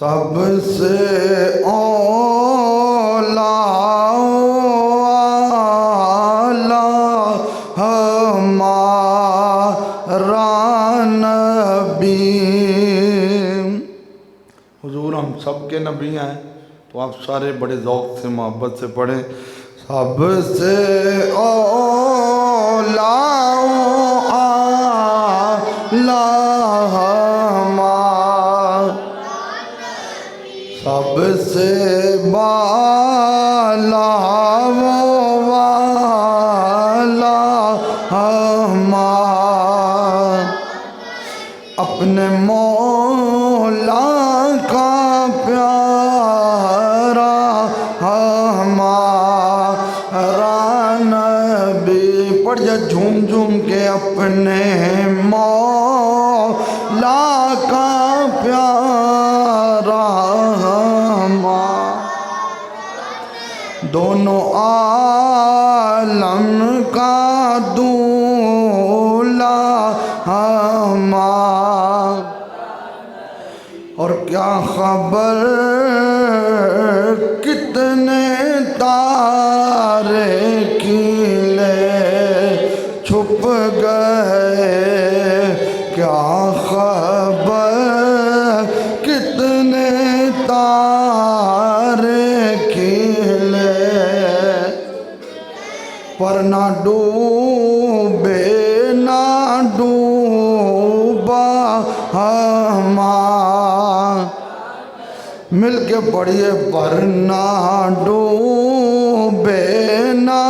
سب سے اولا ہمارا نبی۔ حضور ہم سب کے نبی ہیں، تو آپ سارے بڑے ذوق سے محبت سے پڑھیں۔ سب سے اولا سب سے بالا والا ہمارا، اپنے مولا کا پیارا ہمارا نبی۔ پڑھیا جھوم جھوم کے، اپنے مولا کا پیارا دونوں عالم کا دولا ہمارا۔ اور کیا خبر کتنے تارے کیلے چھپ گئے، کیا خبر کتنے تارے کیلے پر نہ ڈوبے نہ ڈوبا ہمارا۔ مل کے پڑھیے، پر نہ ڈوبے نہ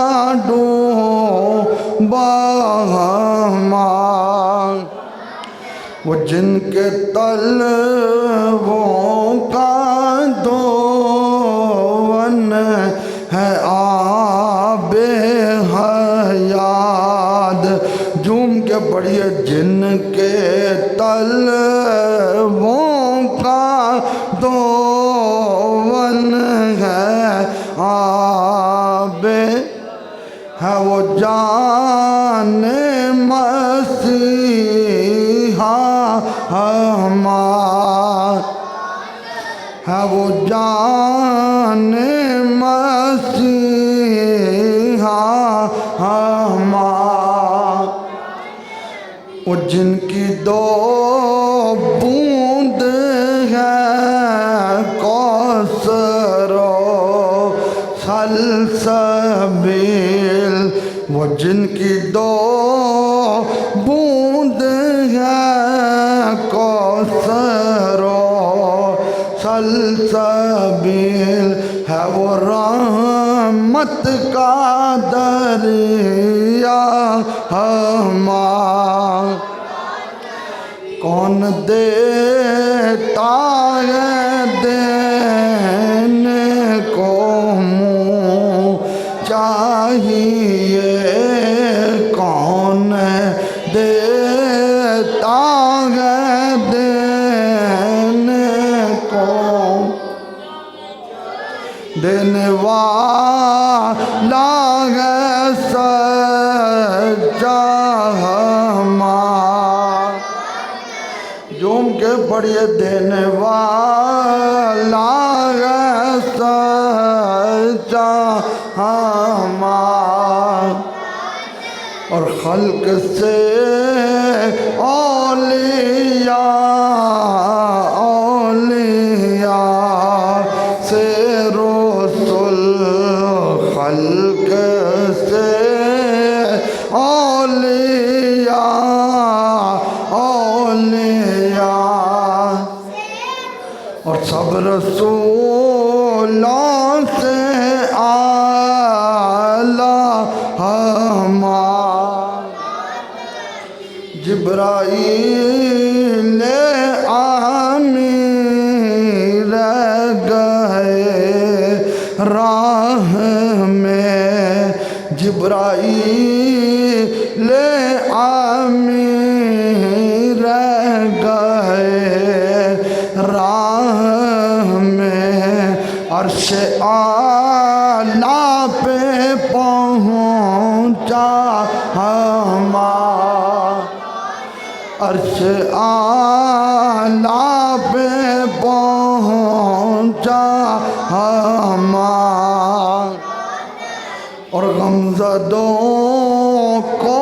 ڈوبا ہمارا۔ وہ جن کے طلبوں کا دون ہے آب حیات، جھوم کے پڑھیے، جن کے طلبوں کا دون ہے آب ہے، وہ جان مسیحا ہمارا ہے، وہ جان مسیحا ہمارا۔ وہ جن کی دو بوند ہے کوثر و سلسبیل، وہ جن کی دو بوند ہے کوثر و سلسبیل، ہے وہ رحمت کا دریا ہمارا۔ کون دیتا ہے دینے کو منہ چاہیے، کون دیتا ہے دینے کو، دینے والا ہے سچا ہمارا۔ جھوم کے پڑھیے، دینے والا ہے سچا ہمارا۔ اور خلق سے اولیاء سے رسول، خلق سے اولیاء، اور سب رسولوں سے اعلیٰ ہمارا۔ جبرائیل آمین رہ گئے راہ میں، جبرائیل آمین رہ گئے راہ میں، عرش اعلیٰ پہ پہنچا ہمارا، عرش اعلیٰ پہ پہنچا رحمان اور غمزدوں کو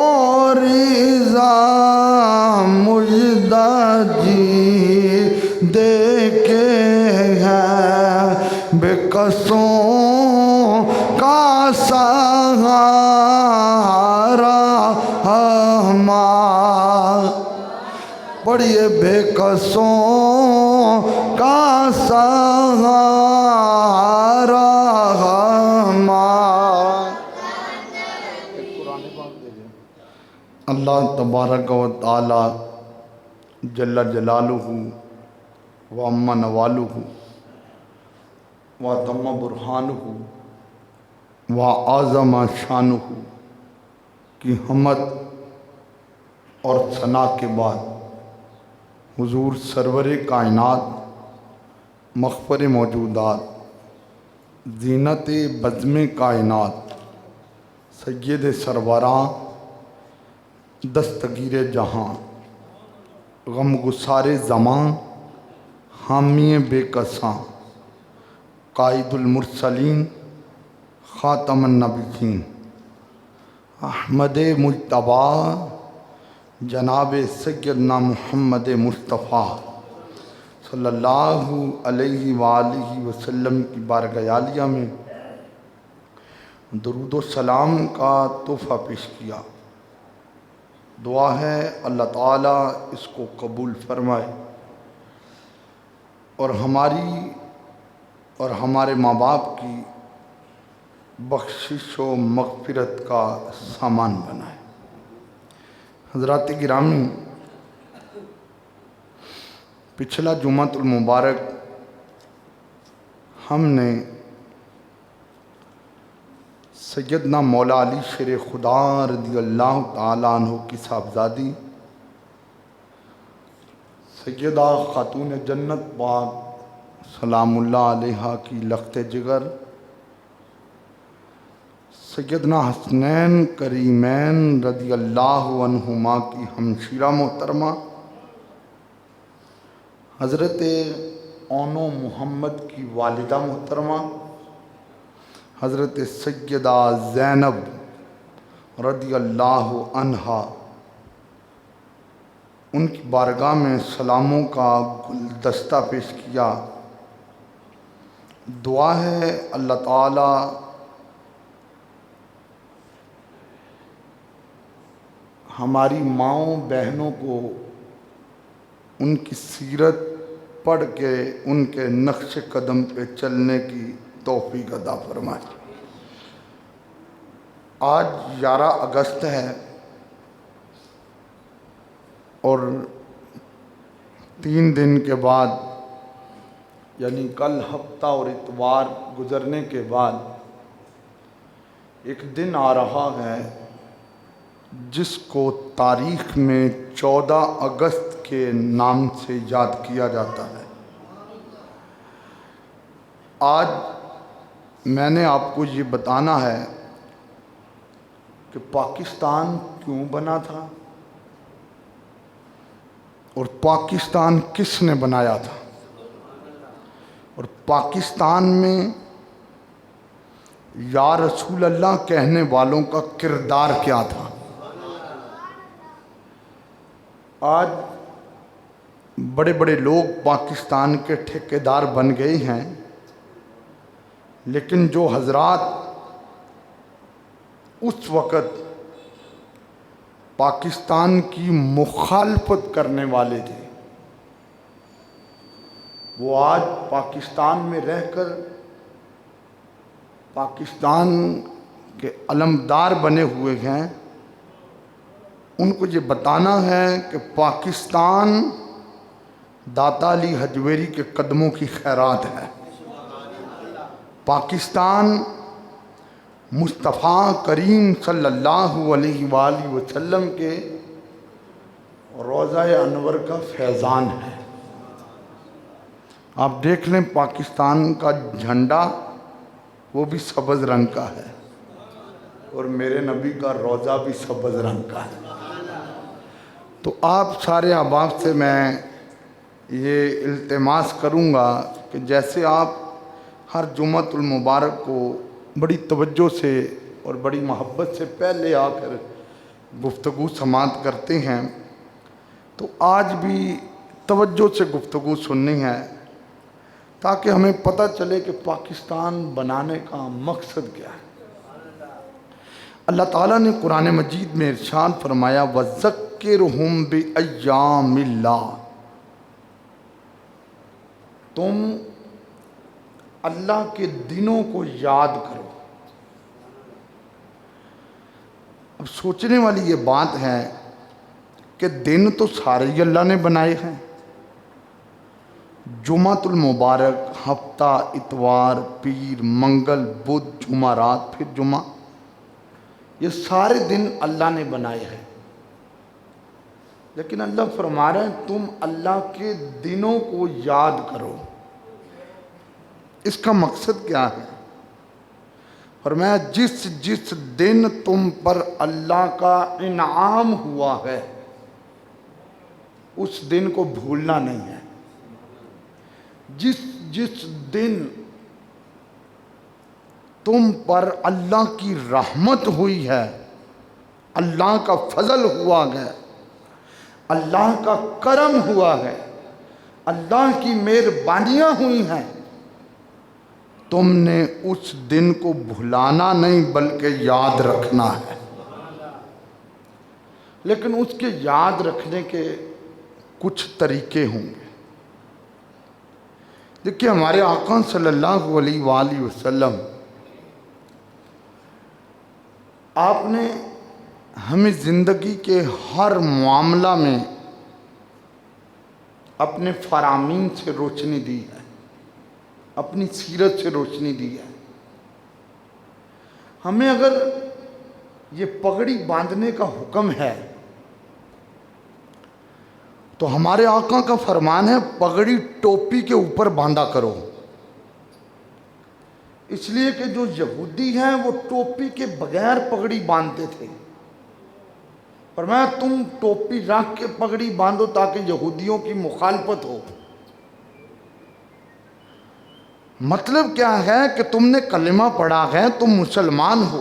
رضا مجدہ جی دے کے ہے بے کسوں کا سہارا ہمارا پڑھیے بے کسوں کا سہارا ہمارا۔ اللہ تبارک و تعالی جل جلالہ و عم نوالہ و تم برہانہ و اعظم شانہ کی حمد اور ثنا کے بعد حضور سرور کائنات مغفر موجودات زینت بزم کائنات سید سروراں دستگیر جہاں غم گسار زمان حامی بے کساں قائد المرسلین خاتم النبیین احمد مجتبیٰ جناب سیدنا محمد مصطفیٰ صلی اللہ علیہ وآلہ وسلم کی بارگاہ عالیہ میں درود و سلام کا تحفہ پیش کیا۔ دعا ہے اللہ تعالیٰ اس کو قبول فرمائے اور ہماری اور ہمارے ماں باپ کی بخشش و مغفرت کا سامان بنائے۔ حضرات گرامی، پچھلا جمعۃ المبارک ہم نے سیدنا مولا علی شیر خدا رضی اللہ تعالیٰ عنہ کی صاحبزادی سیدہ خاتون جنت پاک سلام اللہ علیہا کی لخت جگر سیدنا حسنین کریمین رضی اللہ عنہما کی ہمشیرہ محترمہ حضرت اونو محمد کی والدہ محترمہ حضرت سیدہ زینب رضی اللہ عنہا، ان کی بارگاہ میں سلاموں کا گلدستہ پیش کیا۔ دعا ہے اللہ تعالیٰ ہماری ماؤں بہنوں کو ان کی سیرت پڑھ کے ان کے نقش قدم پہ چلنے کی توفیق عطا فرمائے۔ آج 11 اگست ہے اور 3 دن کے بعد یعنی کل ہفتہ اور اتوار گزرنے کے بعد ایک دن آ رہا ہے جس کو تاریخ میں 14 اگست کے نام سے یاد کیا جاتا ہے۔ آج میں نے آپ کو یہ بتانا ہے کہ پاکستان کیوں بنا تھا اور پاکستان کس نے بنایا تھا اور پاکستان میں یا رسول اللہ کہنے والوں کا کردار کیا تھا۔ آج بڑے بڑے لوگ پاکستان کے ٹھیکیدار بن گئے ہیں، لیکن جو حضرات اس وقت پاکستان کی مخالفت کرنے والے تھے، وہ آج پاکستان میں رہ کر پاکستان کے علمدار بنے ہوئے ہیں۔ ان کو یہ بتانا ہے کہ پاکستان داتا علی حجویری کے قدموں کی خیرات ہے، پاکستان مصطفیٰ کریم صلی اللہ علیہ وآلہ وسلم کے روضہ انور کا فیضان ہے۔ آپ دیکھ لیں پاکستان کا جھنڈا وہ بھی سبز رنگ کا ہے اور میرے نبی کا روضہ بھی سبز رنگ کا ہے۔ تو آپ سارے احباب سے میں یہ التماس کروں گا کہ جیسے آپ ہر جمعۃ المبارک کو بڑی توجہ سے اور بڑی محبت سے پہلے آ کر گفتگو سماعت کرتے ہیں، تو آج بھی توجہ سے گفتگو سننی ہے تاکہ ہمیں پتہ چلے کہ پاکستان بنانے کا مقصد کیا ہے۔ اللہ تعالیٰ نے قرآن مجید میں ارشاد فرمایا وَذَكِّرْهُمْ بِأَيَّامِ اللَّهِ، تم اللہ کے دنوں کو یاد کرو۔ اب سوچنے والی یہ بات ہے کہ دن تو سارے ہی اللہ نے بنائے ہیں، جمعۃ المبارک، ہفتہ، اتوار، پیر، منگل، بدھ، جمعرات، پھر جمعہ، یہ سارے دن اللہ نے بنائے ہیں، لیکن اللہ فرما رہے ہیں تم اللہ کے دنوں کو یاد کرو۔ اس کا مقصد کیا ہے؟ فرمایا جس جس دن تم پر اللہ کا انعام ہوا ہے اس دن کو بھولنا نہیں ہے۔ جس جس دن تم پر اللہ کی رحمت ہوئی ہے، اللہ کا فضل ہوا ہے، اللہ کا کرم ہوا ہے، اللہ کی مہربانیاں ہوئی ہیں، تم نے اس دن کو بھلانا نہیں بلکہ یاد رکھنا ہے۔ لیکن اس کے یاد رکھنے کے کچھ طریقے ہوں گے۔ دیکھیے ہمارے آقا صلی اللہ علیہ وآلہ وسلم، آپ نے ہمیں زندگی کے ہر معاملہ میں اپنے فرامین سے روشنی دی ہے، اپنی سیرت سے روشنی دی ہے۔ ہمیں اگر یہ پگڑی باندھنے کا حکم ہے تو ہمارے آقا کا فرمان ہے پگڑی ٹوپی کے اوپر باندھا کرو، اس لیے کہ جو یہودی ہیں وہ ٹوپی کے بغیر پگڑی باندھتے تھے۔ فرمایا تم ٹوپی رکھ کے پگڑی باندھو تاکہ یہودیوں کی مخالفت ہو۔ مطلب کیا ہے کہ تم نے کلمہ پڑھا ہے، تم مسلمان ہو،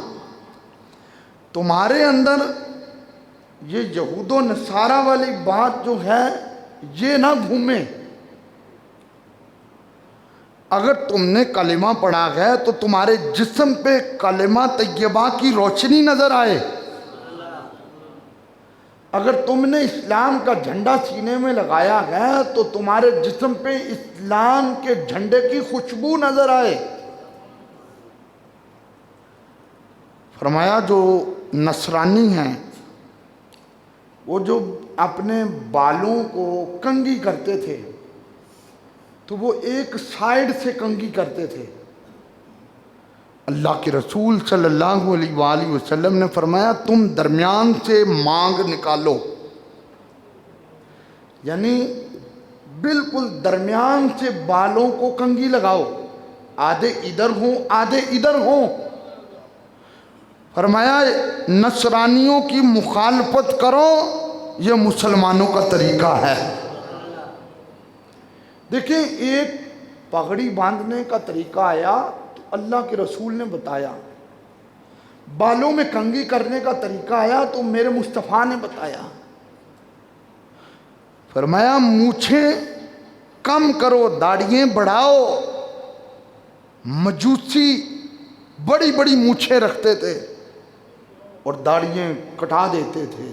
تمہارے اندر یہ یہود و نصارہ والی بات جو ہے یہ نہ گھومے۔ اگر تم نے کلمہ پڑھا ہے تو تمہارے جسم پہ کلمہ طیبہ کی روشنی نظر آئے۔ اگر تم نے اسلام کا جھنڈا سینے میں لگایا ہے تو تمہارے جسم پہ اسلام کے جھنڈے کی خوشبو نظر آئے۔ فرمایا جو نصرانی ہیں وہ جو اپنے بالوں کو کنگھی کرتے تھے تو وہ ایک سائیڈ سے کنگھی کرتے تھے۔ اللہ کے رسول صلی اللہ علیہ وآلہ وسلم نے فرمایا تم درمیان سے مانگ نکالو، یعنی بالکل درمیان سے بالوں کو کنگھی لگاؤ، آدھے ادھر ہوں آدھے ادھر ہوں۔ فرمایا نصرانیوں کی مخالفت کرو، یہ مسلمانوں کا طریقہ ہے۔ دیکھیں ایک پگڑی باندھنے کا طریقہ آیا تو اللہ کے رسول نے بتایا، بالوں میں کنگھی کرنے کا طریقہ آیا تو میرے مصطفیٰ نے بتایا۔ فرمایا مونچھیں کم کرو، داڑھیاں بڑھاؤ۔ مجوسی بڑی بڑی مونچھیں رکھتے تھے اور داڑھیاں کٹا دیتے تھے۔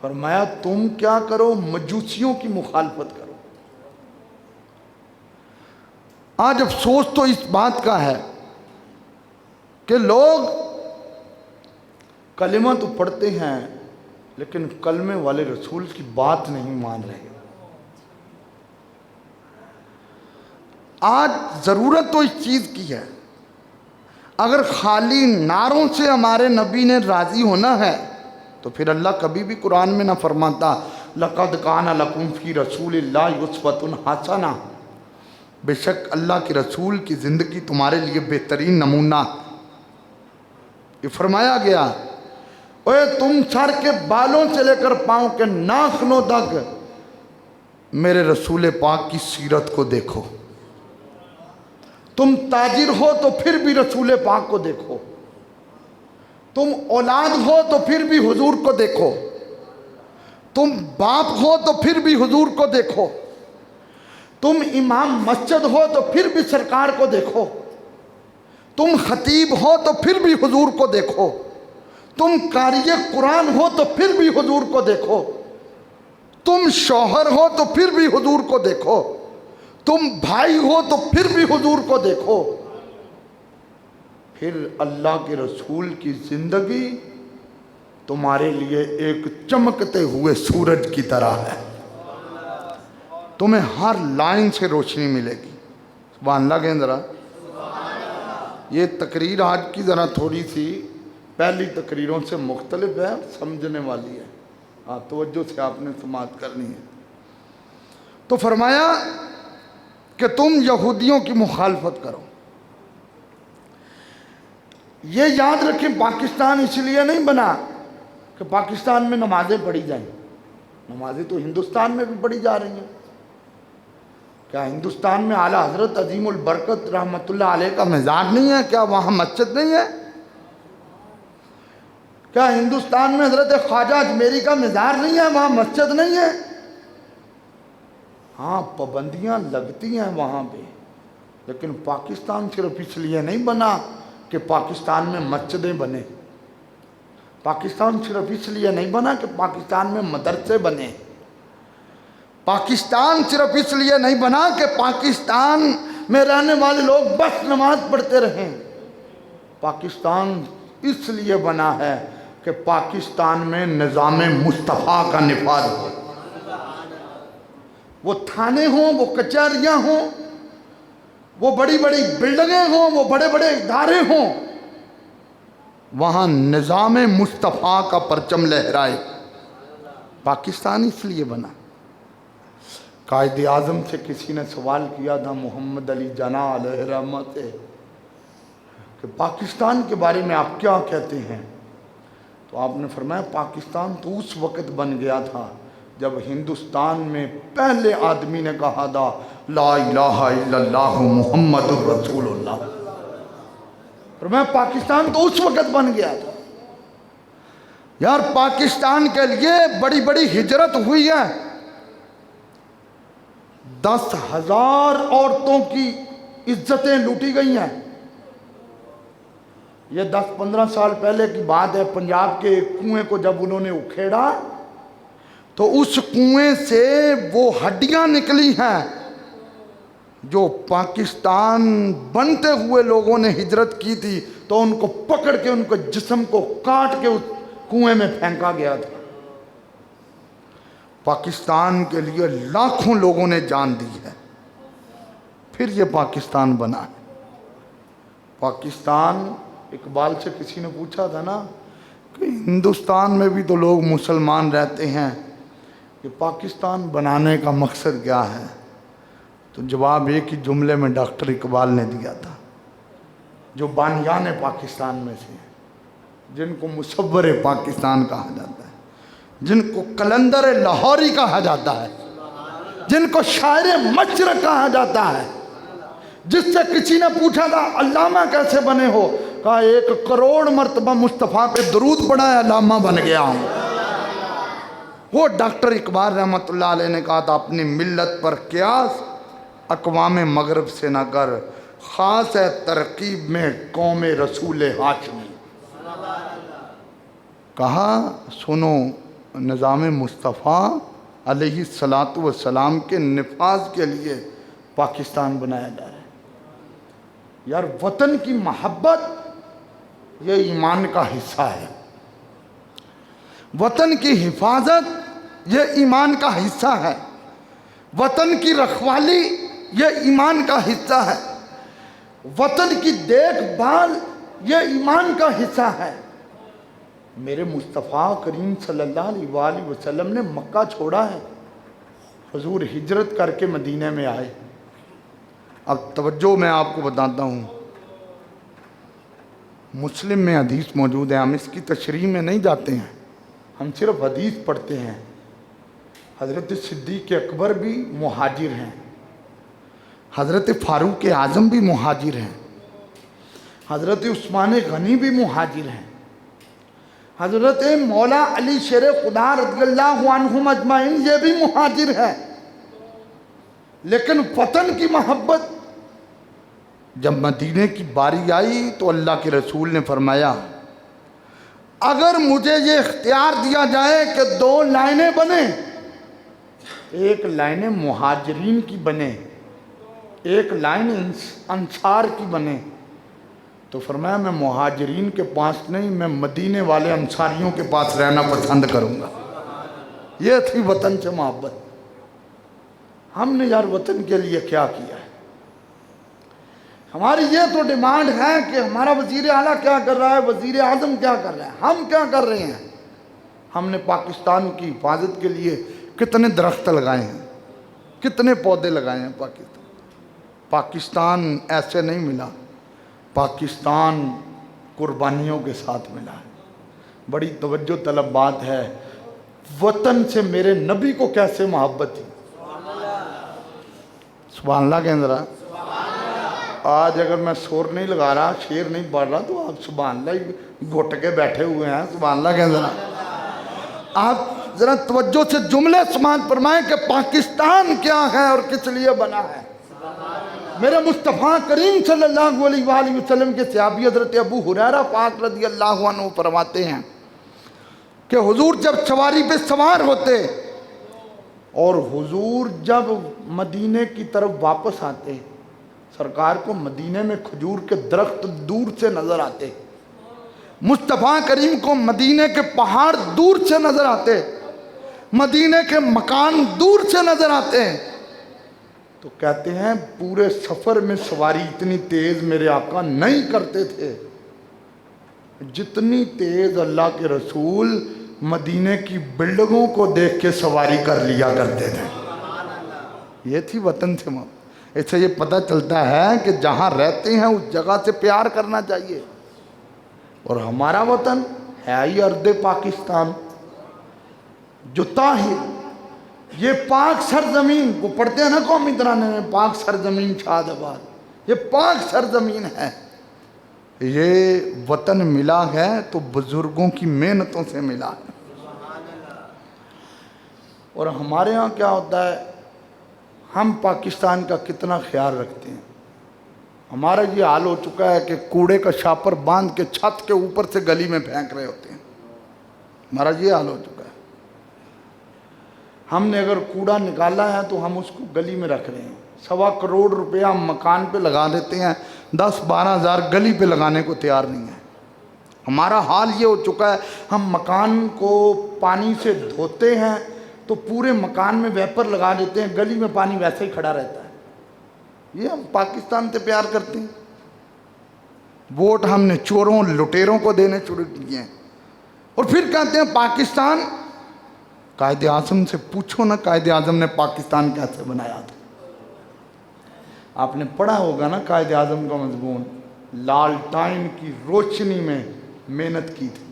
فرمایا تم کیا کرو، مجوسیوں کی مخالفت کرو۔ آج افسوس تو اس بات کا ہے کہ لوگ کلمہ تو پڑھتے ہیں لیکن کلمے والے رسول کی بات نہیں مان رہے۔ آج ضرورت تو اس چیز کی ہے، اگر خالی نعروں سے ہمارے نبی نے راضی ہونا ہے تو پھر اللہ کبھی بھی قرآن میں نہ فرماتا لَقَدْ كَانَ لَكُمْ فِي رَسُولِ اللَّهِ أُسْوَةٌ حَسَنَةٌ، بے شک اللہ کے رسول کی زندگی تمہارے لیے بہترین نمونہ۔ یہ فرمایا گیا اے تم سر کے بالوں سے لے کر پاؤں کے ناخنوں تک میرے رسول پاک کی سیرت کو دیکھو۔ تم تاجر ہو تو پھر بھی رسول پاک کو دیکھو، تم اولاد ہو تو پھر بھی حضور کو دیکھو، تم باپ ہو تو پھر بھی حضور کو دیکھو، تم امام مسجد ہو تو پھر بھی سرکار کو دیکھو، تم خطیب ہو تو پھر بھی حضور کو دیکھو، تم قاری قرآن ہو تو پھر بھی حضور کو دیکھو، تم شوہر ہو تو پھر بھی حضور کو دیکھو، تم بھائی ہو تو پھر بھی حضور کو دیکھو۔ پھر اللہ کے رسول کی زندگی تمہارے لیے ایک چمکتے ہوئے سورج کی طرح ہے، تمہیں ہر لائن سے روشنی ملے گی۔ سبحان اللہ کہیں ذرا۔ یہ تقریر آج کی ذرا تھوڑی سی پہلی تقریروں سے مختلف ہے، سمجھنے والی ہے، توجہ سے آپ نے سماعت کرنی ہے۔ تو فرمایا کہ تم یہودیوں کی مخالفت کرو۔ یہ یاد رکھیں، پاکستان اس لیے نہیں بنا کہ پاکستان میں نمازیں پڑھی جائیں، نمازیں تو ہندوستان میں بھی پڑھی جا رہی ہیں۔ کیا ہندوستان میں اعلیٰ حضرت عظیم البرکت رحمت اللہ علیہ کا مزار نہیں ہے؟ کیا وہاں مسجد نہیں ہے؟ کیا ہندوستان میں حضرت خواجہ اجمیری کا مزار نہیں ہے؟ وہاں مسجد نہیں ہے؟ ہاں پابندیاں لگتی ہیں وہاں پہ، لیکن پاکستان صرف اس لیے نہیں بنا کہ پاکستان میں مسجدیں بنے، پاکستان صرف اس لیے نہیں بنا کہ پاکستان میں مدرسے بنے، پاکستان صرف اس لیے نہیں بنا کہ پاکستان میں رہنے والے لوگ بس نماز پڑھتے رہیں، پاکستان اس لیے بنا ہے کہ پاکستان میں نظام مصطفیٰ کا نفاذ ہو۔ وہ تھانے ہوں، وہ کچہریاں ہوں، وہ بڑی بڑی بلڈنگیں ہوں، وہ بڑے بڑے ادارے ہوں، وہاں نظام مصطفیٰ کا پرچم لہرائے۔ پاکستان اس لیے بنا۔ قائد اعظم سے کسی نے سوال کیا تھا، محمد علی جناح علیہ رحمت سے، کہ پاکستان کے بارے میں آپ کیا کہتے ہیں؟ تو آپ نے فرمایا پاکستان تو اس وقت بن گیا تھا جب ہندوستان میں پہلے آدمی نے کہا تھا لا الہ الا اللہ محمد الرسول اللہ۔ فرمایا پاکستان تو اس وقت بن گیا تھا۔ یار پاکستان کے لیے بڑی بڑی ہجرت ہوئی ہے، 10,000 عورتوں کی عزتیں لوٹی گئی ہیں۔ یہ 10-15 سال پہلے کی بات ہے، پنجاب کے ایک کنویں کو جب انہوں نے اکھیڑا تو اس کنویں سے وہ ہڈیاں نکلی ہیں جو پاکستان بنتے ہوئے لوگوں نے ہجرت کی تھی، تو ان کو پکڑ کے ان کو جسم کو کاٹ کے اس کنویں میں پھینکا گیا تھا۔ پاکستان کے لیے لاکھوں لوگوں نے جان دی ہے، پھر یہ پاکستان بنا ہے۔ پاکستان، اقبال سے کسی نے پوچھا تھا نا کہ ہندوستان میں بھی تو لوگ مسلمان رہتے ہیں، کہ پاکستان بنانے کا مقصد کیا ہے؟ تو جواب ایک ہی جملے میں ڈاکٹر اقبال نے دیا تھا، جو بانیان پاکستان میں سے، جن کو مصور پاکستان کہا جاتا ہے، جن کو قلندر لاہوری کہا جاتا ہے، جن کو شاعر مشرق کہا جاتا ہے، جس سے کسی نے پوچھا تھا علامہ کیسے بنے ہو؟ کہا 1 کروڑ مرتبہ مصطفیٰ پہ درود پڑھا ہے، علامہ بن گیا ہوں۔ وہ ڈاکٹر اقبال رحمت اللہ علیہ نے کہا تھا اپنی ملت پر قیاس اقوام مغرب سے نہ کر، خاص ہے ترکیب میں قوم رسول ہاشمی۔ کہا سنو، نظام مصطفیٰ علیہ السلام کے نفاذ کے لیے پاکستان بنایا جا رہا ہے۔ یار وطن کی محبت یہ ایمان کا حصہ ہے، وطن کی حفاظت یہ ایمان کا حصہ ہے، وطن کی رکھوالی یہ ایمان کا حصہ ہے، وطن کی دیکھ بھال یہ ایمان کا حصہ ہے۔ میرے مصطفیٰ کریم صلی اللہ علیہ وآلہ وسلم نے مکہ چھوڑا ہے، حضور ہجرت کر کے مدینہ میں آئے۔ اب توجہ میں آپ کو بتاتا ہوں، مسلم میں حدیث موجود ہے، ہم اس کی تشریح میں نہیں جاتے ہیں، ہم صرف حدیث پڑھتے ہیں۔ حضرت صدیق اکبر بھی مہاجر ہیں، حضرت فاروق اعظم بھی مہاجر ہیں، حضرت عثمان غنی بھی مہاجر ہیں، حضرت مولا علی شیر خدا رضی اللہ عنہم اجمعین یہ بھی مہاجر ہیں، لیکن وطن کی محبت جب مدینے کی باری آئی تو اللہ کے رسول نے فرمایا اگر مجھے یہ اختیار دیا جائے کہ 2 لائنیں بنیں، ایک لائن مہاجرین کی بنے، ایک لائن انصار کی بنے، تو فرمایا میں مہاجرین کے پاس نہیں، میں مدینے والے انصاریوں کے پاس رہنا پسند کروں گا۔ یہ تھی وطن سے محبت۔ ہم نے یار وطن کے لیے کیا کیا ہے؟ ہماری یہ تو ڈیمانڈ ہے کہ ہمارا وزیر اعلیٰ کیا کر رہا ہے، وزیر اعظم کیا کر رہا ہے، ہم کیا کر رہے ہیں؟ ہم نے پاکستان کی حفاظت کے لیے کتنے درخت لگائے ہیں، کتنے پودے لگائے ہیں۔ پاکستان ایسے نہیں ملا، پاکستان قربانیوں کے ساتھ ملا ہے۔ بڑی توجہ طلب بات ہے، وطن سے میرے نبی کو کیسے محبت تھی۔ سبحان اللہ کہیں ذرا۔ آج اگر میں سور نہیں لگا رہا، شیر نہیں پڑھ رہا، تو آپ سبحان اللہ گھٹ کے بیٹھے ہوئے ہیں۔ سبحان اللہ کہیں ذرا۔ آپ ذرا توجہ سے جملے سماعت فرمائیں کہ پاکستان کیا ہے اور کس لیے بنا ہے۔ میرے مصطفیٰ کریم صلی اللہ علیہ وآلہ وسلم کے صحابی حضرت ابو ہریرہ پاک رضی اللہ عنہ فرماتے ہیں کہ حضور جب سواری پہ سوار ہوتے اور حضور جب مدینے کی طرف واپس آتے، سرکار کو مدینے میں کھجور کے درخت دور سے نظر آتے، مصطفیٰ کریم کو مدینے کے پہاڑ دور سے نظر آتے، مدینے کے مکان دور سے نظر آتے ہیں، تو کہتے ہیں پورے سفر میں سواری اتنی تیز میرے آقا نہیں کرتے تھے جتنی تیز اللہ کے رسول مدینے کی بلڈنگوں کو دیکھ کے سواری کر لیا کرتے تھے۔ یہ تھی وطن سے محبت۔ اس سے یہ پتہ چلتا ہے کہ جہاں رہتے ہیں اس جگہ سے پیار کرنا چاہیے۔ اور ہمارا وطن ہے ہی ارض پاکستان، جو طاہر، یہ پاک سرزمین، وہ پڑھتے ہیں نا قومی ترانے میں، پاک سرزمین شاد آباد، یہ پاک سرزمین ہے۔ یہ وطن ملا ہے تو بزرگوں کی محنتوں سے ملا ہے۔ اور ہمارے ہاں کیا ہوتا ہے، ہم پاکستان کا کتنا خیال رکھتے ہیں۔ ہمارا یہ حال ہو چکا ہے کہ کوڑے کا شاپر باندھ کے چھت کے اوپر سے گلی میں پھینک رہے ہوتے ہیں۔ ہمارا یہ حال ہو چکا ہے۔ ہم نے اگر کوڑا نکالا ہے تو ہم اس کو گلی میں رکھ رہے ہیں۔ 1.25 کروڑ روپیہ ہم مکان پہ لگا دیتے ہیں، 10-12 ہزار گلی پہ لگانے کو تیار نہیں ہے۔ ہمارا حال یہ ہو چکا ہے، ہم مکان کو پانی سے دھوتے ہیں تو پورے مکان میں ویپر لگا دیتے ہیں، گلی میں پانی ویسے ہی کھڑا رہتا ہے۔ یہ ہم پاکستان سے پیار کرتے ہیں۔ ووٹ ہم نے چوروں لٹیروں کو دینے شروع کیے ہیں، اور پھر کہتے ہیں پاکستان۔ قائد اعظم سے پوچھو نا، قائد اعظم نے پاکستان کیسے بنایا تھا؟ آپ نے پڑھا ہوگا نا قائد اعظم کا مضمون، لالٹائن کی روشنی میں محنت کی تھی۔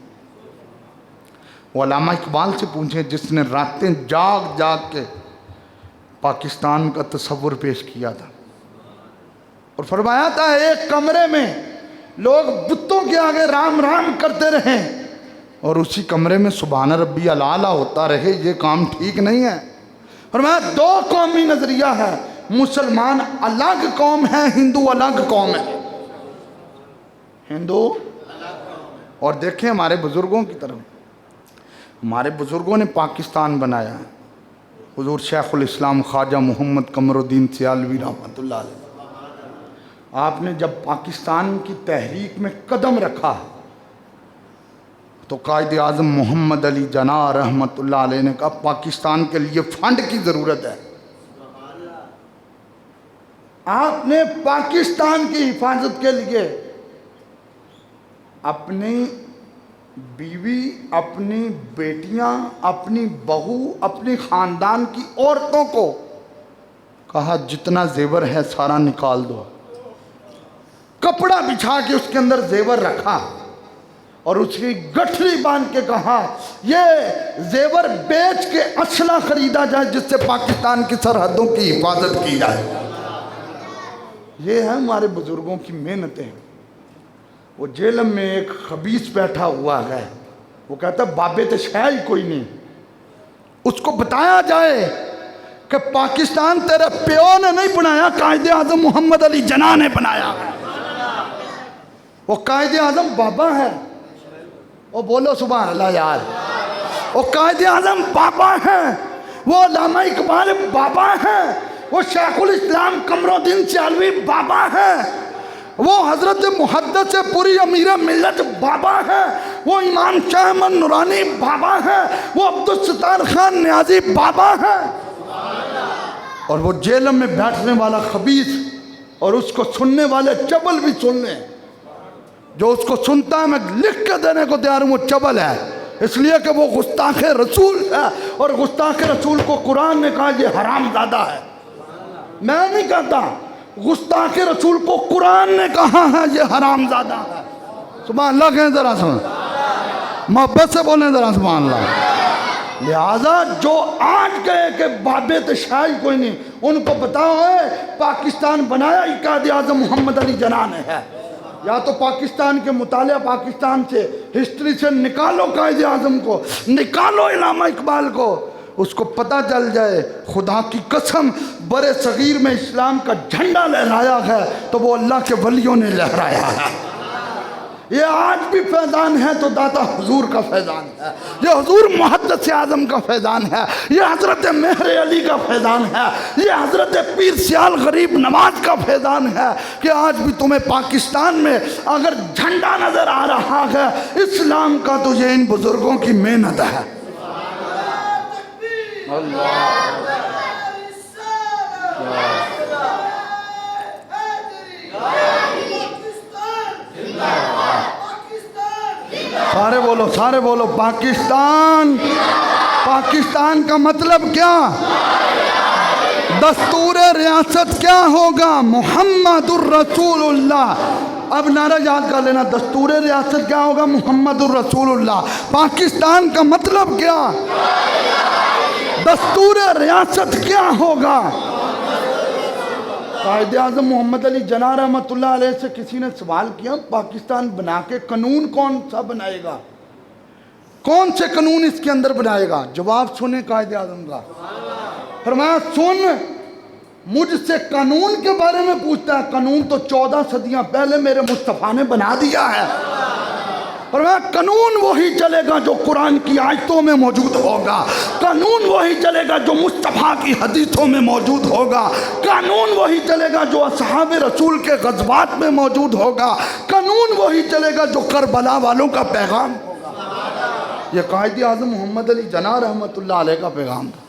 وہ علامہ اقبال سے پوچھیں جس نے راتیں جاگ جاگ کے پاکستان کا تصور پیش کیا تھا، اور فرمایا تھا ایک کمرے میں لوگ بتوں کے آگے رام رام کرتے رہیں اور اسی کمرے میں سبحان ربی الاعلیٰ ہوتا رہے، یہ کام ٹھیک نہیں ہے۔ فرمایا 2 قومی نظریہ ہے، مسلمان الگ قوم ہے، ہندو الگ قوم ہے۔ ہندو، اور دیکھیں ہمارے بزرگوں کی طرف، ہمارے بزرگوں نے پاکستان بنایا ہے۔ حضور شیخ الاسلام خواجہ محمد قمر الدین سیالوی رحمۃ اللہ علیہ، آپ نے جب پاکستان کی تحریک میں قدم رکھا تو قائد اعظم محمد علی جناح رحمۃ اللہ علیہ نے کہا پاکستان کے لیے فنڈ کی ضرورت ہے۔ آپ نے پاکستان کی حفاظت کے لیے اپنی بیوی، اپنی بیٹیاں، اپنی بہو، اپنی خاندان کی عورتوں کو کہا جتنا زیور ہے سارا نکال دو، کپڑا بچھا کے اس کے اندر زیور رکھا اور اس کی گٹھلی باندھ کے کہا یہ زیور بیچ کے اسلحہ خریدا جائے جس سے پاکستان کی سرحدوں کی حفاظت کی جائے۔ یہ ہے ہمارے بزرگوں کی محنتیں. وہ جیل میں ایک خبیث بیٹھا ہوا ہے, وہ کہتا ہے بابے تو ہے ہی کوئی نہیں, اس کو بتایا جائے کہ پاکستان تیرے پیو نے نہیں بنایا, قائد اعظم محمد علی جناح نے بنایا ہے. وہ قائد اعظم بابا ہے. وہ بولو سبحان اللہ یار. وہ قائد اعظم بابا ہے, وہ علامہ اقبال بابا ہے, وہ شیخ الاسلام قمر الدین سیالوی بابا ہے, وہ حضرت محدث پوری امیر ملت بابا ہے, وہ امام شاہ احمد نورانی بابا ہے, وہ عبدالستار خان نیازی بابا ہے. اور وہ جیل میں بیٹھنے والا خبیث اور اس کو سننے والے چبل بھی سن لیں. جو اس کو سنتا ہے میں لکھ کے دینے کو تیار ہوں وہ چبل ہے, اس لیے کہ وہ گستاخ رسول ہے, اور گستاخ رسول کو قرآن نے کہا یہ حرام زادہ ہے. میں نہیں کہتا, گستاخ رسول کو قرآن نے کہا ہے یہ حرام زادہ ہے. سبحان اللہ کہیں ذرا سن, محبت سے بولیں ذرا سبحان اللہ. لہذا جو آج کہے کہ بابے تشائی کوئی نہیں, ان کو بتاؤ ہے پاکستان بنایا ہی قائد اعظم محمد علی جناح نے ہے. یا تو پاکستان کے مطالعہ, پاکستان سے ہسٹری سے نکالو قائد اعظم کو, نکالو علامہ اقبال کو, اس کو پتہ چل جائے خدا کی قسم برے صغیر میں اسلام کا جھنڈا لہرایا ہے تو وہ اللہ کے ولیوں نے لہرایا ہے. یہ آج بھی فیضان ہے تو داتا حضور کا فیضان ہے, یہ حضور محدث اعظم کا فیضان ہے, یہ حضرت مہر علی کا فیضان ہے, یہ حضرت پیر سیال غریب نواز کا فیضان ہے کہ آج بھی تمہیں پاکستان میں اگر جھنڈا نظر آ رہا ہے اسلام کا تو یہ ان بزرگوں کی محنت ہے. سارے بولو پاکستان. پاکستان کا مطلب کیا؟ دستور ریاست کیا ہوگا؟ محمد الرسول اللہ. اب نعرہ یاد کر لینا, دستور ریاست کیا ہوگا؟ محمد الرسول اللہ. پاکستان کا مطلب کیا؟ دستور ریاست کیا ہوگا؟ قائد اعظم محمد علی جناح رحمۃ اللہ علیہ سے کسی نے سوال کیا پاکستان بنا کے قانون کون سا بنائے گا, کون سے قانون اس کے اندر بنائے گا؟ جواب سنیں قائد اعظم کا. فرمایا سن, مجھ سے قانون کے بارے میں پوچھتا ہے, قانون تو 14 صدیاں پہلے میرے مصطفیٰ نے بنا دیا ہے. فرمایا قانون وہی چلے گا جو قرآن کی آیتوں میں موجود ہوگا, قانون وہی چلے گا جو مصطفیٰ کی حدیثوں میں موجود ہوگا, قانون وہی چلے گا جو اصحاب رسول کے غزوات میں موجود ہوگا, قانون وہی چلے گا جو کربلا والوں کا پیغام ہوگا. یہ قائد اعظم محمد علی جناح رحمۃ اللہ علیہ کا پیغام تھا.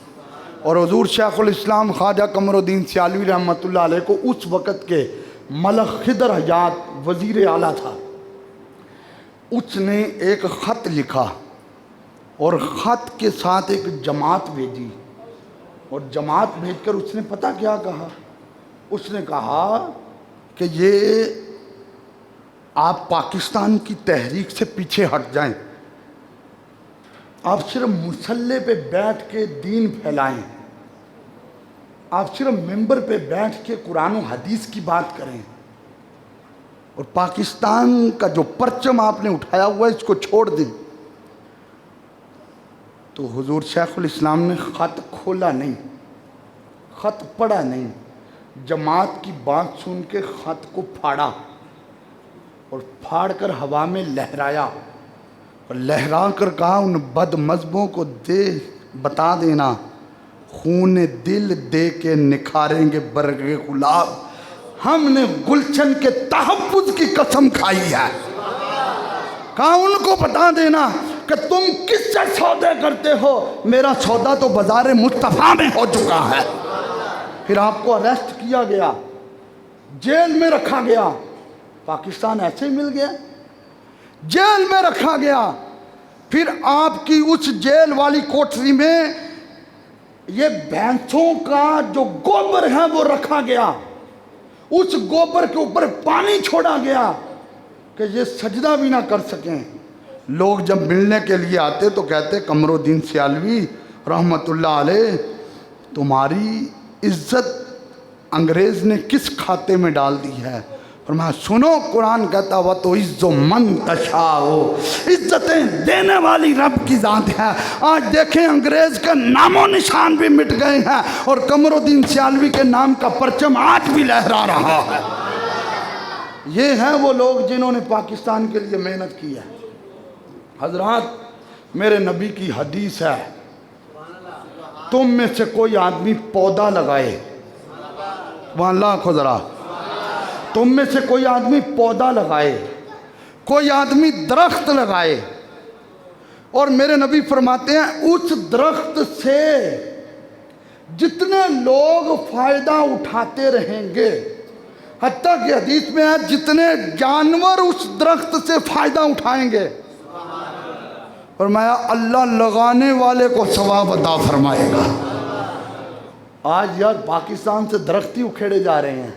اور حضور شیخ الاسلام خواجہ قمر الدین سیالوی رحمۃ اللہ علیہ کو اس وقت کے ملک خضر حیات وزیر اعلیٰ تھا, اس نے ایک خط لکھا اور خط کے ساتھ ایک جماعت بھیجی, اور جماعت بھیج کر اس نے پتہ کیا کہا؟ اس نے کہا کہ یہ آپ پاکستان کی تحریک سے پیچھے ہٹ جائیں, آپ صرف مسلح پہ بیٹھ کے دین پھیلائیں, آپ صرف ممبر پہ بیٹھ کے قرآن و حدیث کی بات کریں, اور پاکستان کا جو پرچم آپ نے اٹھایا ہوا ہے اس کو چھوڑ دیں. تو حضور شیخ الاسلام نے خط کھولا نہیں, خط پڑھا نہیں, جماعت کی بات سن کے خط کو پھاڑا اور پھاڑ کر ہوا میں لہرایا, اور لہرا کر کہا ان بد مذہبوں کو بتا دینا خون دل دے کے نکھاریں گے برگ گلاب, ہم نے گلشن کے تحفظ کی قسم کھائی ہے. کہا ان کو بتا دینا کہ تم کس سے سودے کرتے ہو, میرا سودا تو بازار مصطفیٰ میں ہو چکا ہے. پھر آپ کو اریسٹ کیا گیا, جیل میں رکھا گیا. پاکستان ایسے ہی مل گیا, جیل میں رکھا گیا. پھر آپ کی اس جیل والی کوٹری میں یہ بھینسوں کا جو گوبر ہے وہ رکھا گیا, اس گوبر کے اوپر پانی چھوڑا گیا کہ یہ سجدہ بھی نہ کر سکیں. لوگ جب ملنے کے لیے آتے تو کہتے قمر الدین سیالوی رحمۃ اللہ علیہ تمہاری عزت انگریز نے کس کھاتے میں ڈال دی ہے؟ فرمایا سنو، قرآن کہتا ہوا تو عزت من تشاء، عزتیں دینے والی رب کی ذات ہے۔ آج دیکھیں انگریز کا نام و نشان بھی مٹ گئے ہیں اور قمر الدین سیالوی کے نام کا پرچم آج بھی لہرا رہا ہے۔ یہ ہیں وہ لوگ جنہوں نے پاکستان کے لیے محنت کی ہے۔ حضرات میرے نبی کی حدیث ہے، تم میں سے کوئی آدمی پودا لگائے، وہاں اللہ کو ذرا، تم میں سے کوئی آدمی پودا لگائے، کوئی آدمی درخت لگائے، اور میرے نبی فرماتے ہیں اس درخت سے جتنے لوگ فائدہ اٹھاتے رہیں گے، حتیٰ کہ حدیث میں ہے جتنے جانور اس درخت سے فائدہ اٹھائیں گے، فرمایا اللہ لگانے والے کو ثواب عطا فرمائے گا۔ آج یار پاکستان سے درخت ہی اکھیڑے جا رہے ہیں۔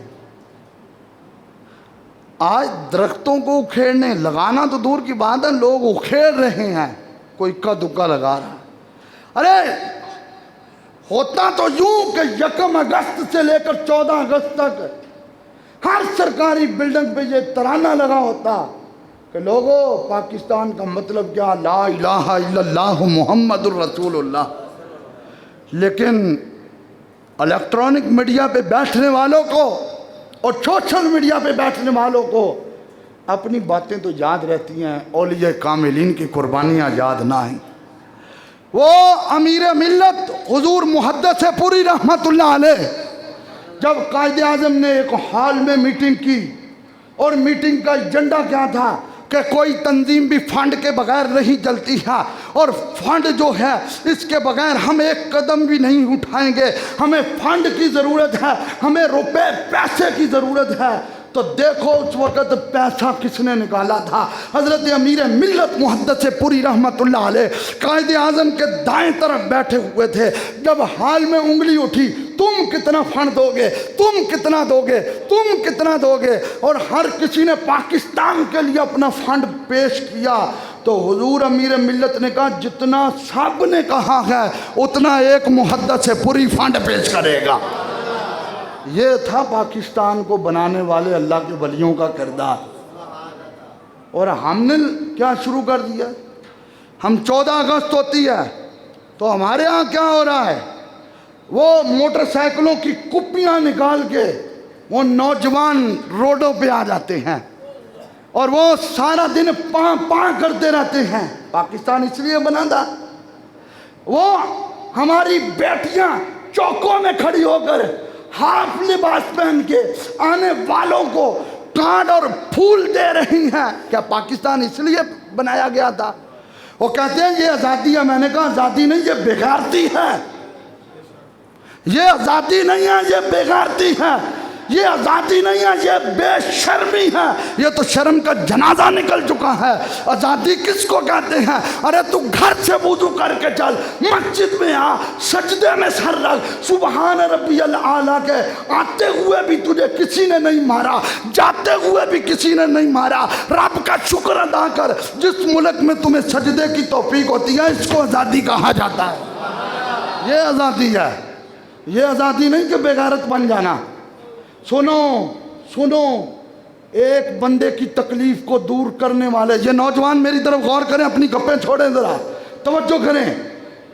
آج درختوں کو اکھیڑنے، لگانا تو دور کی بات ہے، لوگ اکھیڑ رہے ہیں، کوئی اکا دکا لگا رہا ہے۔ ارے ہوتا تو یوں کہ 1 اگست سے لے کر 14 اگست تک ہر سرکاری بلڈنگ پہ یہ ترانہ لگا ہوتا کہ لوگوں پاکستان کا مطلب کیا، لا الہ الا اللہ محمد الرسول اللہ۔ لیکن الیکٹرانک میڈیا پہ بیٹھنے والوں کو اور سوشل میڈیا پہ بیٹھنے والوں کو اپنی باتیں تو یاد رہتی ہیں، اولیاء کاملین کی قربانیاں یاد نہ آئیں۔ وہ امیر ملت حضور محدث پوری رحمت اللہ علیہ جب قائد اعظم نے ایک ہال میں میٹنگ کی، اور میٹنگ کا ایجنڈا کیا تھا کہ کوئی تنظیم بھی فنڈ کے بغیر نہیں چلتی ہے، اور فنڈ جو ہے اس کے بغیر ہم ایک قدم بھی نہیں اٹھائیں گے، ہمیں فنڈ کی ضرورت ہے، ہمیں روپے پیسے کی ضرورت ہے۔ تو دیکھو اس وقت پیسہ کس نے نکالا تھا؟ حضرت امیر ملت محدث پوری رحمت اللہ علیہ قائد اعظم کے دائیں طرف بیٹھے ہوئے تھے۔ جب حال میں انگلی اٹھی، تم کتنا فنڈ دو گے، تم کتنا دو گے، تم کتنا دو گے، اور ہر کسی نے پاکستان کے لیے اپنا فنڈ پیش کیا، تو حضور امیر ملت نے کہا جتنا سب نے کہا ہے اتنا ایک محدث پوری فنڈ پیش کرے گا۔ یہ تھا پاکستان کو بنانے والے اللہ کے ولیوں کا کردار۔ اور ہم نے کیا شروع کر دیا؟ ہم 14 اگست ہوتی ہے تو ہمارے ہاں کیا ہو رہا ہے؟ وہ موٹر سائیکلوں کی کپیاں نکال کے وہ نوجوان روڈوں پہ آ جاتے ہیں اور وہ سارا دن پاں پاں کرتے رہتے ہیں۔ پاکستان اس لیے بنا تھا، وہ ہماری بیٹیاں چوکوں میں کھڑی ہو کر ہاف لباس پہن کے آنے والوں کو کارڈ اور پھول دے رہی ہیں۔ کیا پاکستان اس لیے بنایا گیا تھا؟ وہ کہتے ہیں یہ آزادی ہے۔ میں نے کہا آزادی نہیں، یہ بےغیرتی ہے۔ یہ آزادی نہیں ہے، یہ بےغیرتی ہے۔ یہ آزادی نہیں ہے، یہ بے شرمی ہے۔ یہ تو شرم کا جنازہ نکل چکا ہے۔ آزادی کس کو کہتے ہیں؟ ارے تو گھر سے وضو کر کے چل، مسجد میں آ، سجدے میں سر رکھ، سبحان ربی الاعلیٰ کے، آتے ہوئے بھی تجھے کسی نے نہیں مارا، جاتے ہوئے بھی کسی نے نہیں مارا۔ رب کا شکر ادا کر، جس ملک میں تمہیں سجدے کی توفیق ہوتی ہے اس کو آزادی کہا جاتا ہے۔ یہ آزادی ہے، یہ آزادی نہیں کہ بےغیرت بن جانا۔ سنو ایک بندے کی تکلیف کو دور کرنے والے، یہ نوجوان میری طرف غور کریں، اپنی گپیں چھوڑیں، ذرا توجہ کریں۔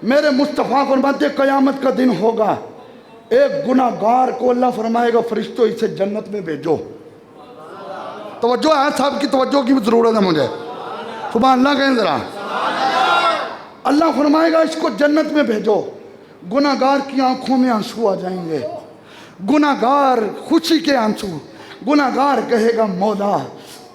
میرے مصطفیٰ فرماتے قیامت کا دن ہوگا، ایک گناہ گار کو اللہ فرمائے گا فرشتوں اسے جنت میں بھیجو۔ توجہ ہے، صاحب کی توجہ کی ضرورت ہے مجھے، سبحان اللہ کہیں ذرا۔ اللہ فرمائے گا اس کو جنت میں بھیجو۔ گناہ گار کی آنکھوں میں آنسو آ جائیں گے، گناہ گار خوشی کے آنسو۔ گناہ گار کہے گا مولا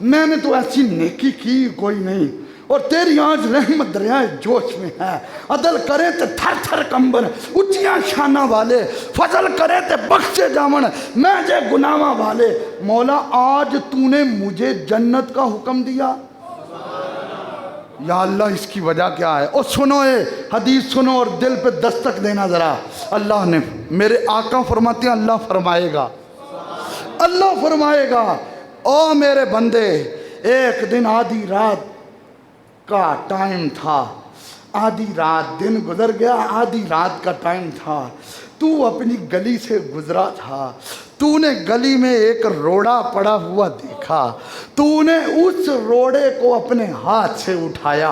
میں نے تو ایسی نیکی کی کوئی نہیں، اور تیری آج رحمت دریائے جوش میں ہے۔ عدل کرے تے تھر تھر کمبن اچیاں شانہ والے، فضل کرے تے بخشے جامن میں جے گناہاں والے۔ مولا آج تو نے مجھے جنت کا حکم دیا، یا اللہ اس کی وجہ کیا ہے؟ اور سنو اے حدیث سنو اور دل پہ دستک دینا ذرا۔ اللہ نے، میرے آقا فرماتے ہیں اللہ فرمائے گا، اللہ فرمائے گا او میرے بندے، ایک دن آدھی رات کا ٹائم تھا، آدھی رات دن گزر گیا، آدھی رات کا ٹائم تھا، تو اپنی گلی سے گزرا تھا، تو نے گلی میں ایک روڑا پڑا ہوا دیکھا، تو نے اس روڑے کو اپنے ہاتھ سے اٹھایا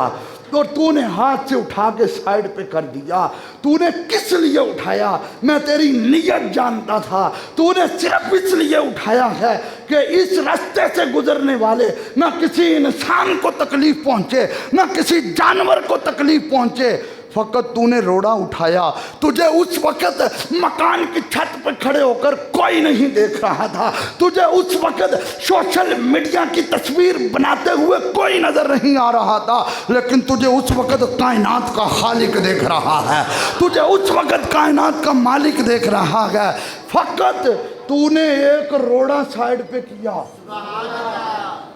اور تو نے ہاتھ سے اٹھا کے سائیڈ پہ کر دیا۔ تو نے کس لیے اٹھایا؟ میں تیری نیت جانتا تھا۔ تو نے صرف اس لیے اٹھایا ہے کہ اس راستے سے گزرنے والے نہ کسی انسان کو تکلیف پہنچے، نہ کسی جانور کو تکلیف پہنچے۔ فقط تو نے روڑا اٹھایا۔ تجھے اس وقت مکان کی چھت پہ کھڑے ہو کر کوئی نہیں دیکھ رہا تھا، تجھے اس وقت سوشل میڈیا کی تصویر بناتے ہوئے کوئی نظر نہیں آ رہا تھا، لیکن تجھے اس وقت کائنات کا خالق دیکھ رہا ہے، تجھے اس وقت کائنات کا مالک دیکھ رہا ہے۔ فقط تو نے ایک روڑا سائیڈ پہ کیا۔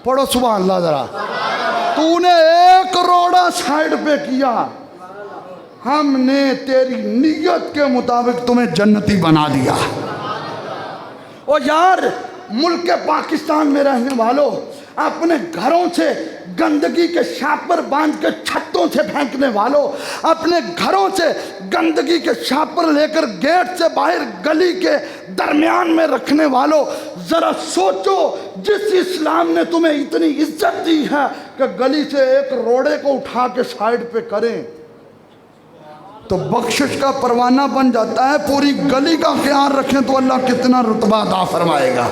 پڑھو سبحان اللہ ذرا۔ تو نے ایک روڑا سائیڈ پہ کیا، ہم نے تیری نیت کے مطابق تمہیں جنتی بنا دیا۔ اور یار ملک پاکستان میں رہنے والوں، اپنے گھروں سے گندگی کے شاپر باندھ کے چھتوں سے پھینکنے والوں، اپنے گھروں سے گندگی کے شاپر لے کر گیٹ سے باہر گلی کے درمیان میں رکھنے والوں، ذرا سوچو، جس اسلام نے تمہیں اتنی عزت دی ہے کہ گلی سے ایک روڑے کو اٹھا کے سائیڈ پہ کریں تو بخشش کا پروانہ بن جاتا ہے، پوری گلی کا خیال رکھیں تو اللہ کتنا رتبہ عطا فرمائے گا۔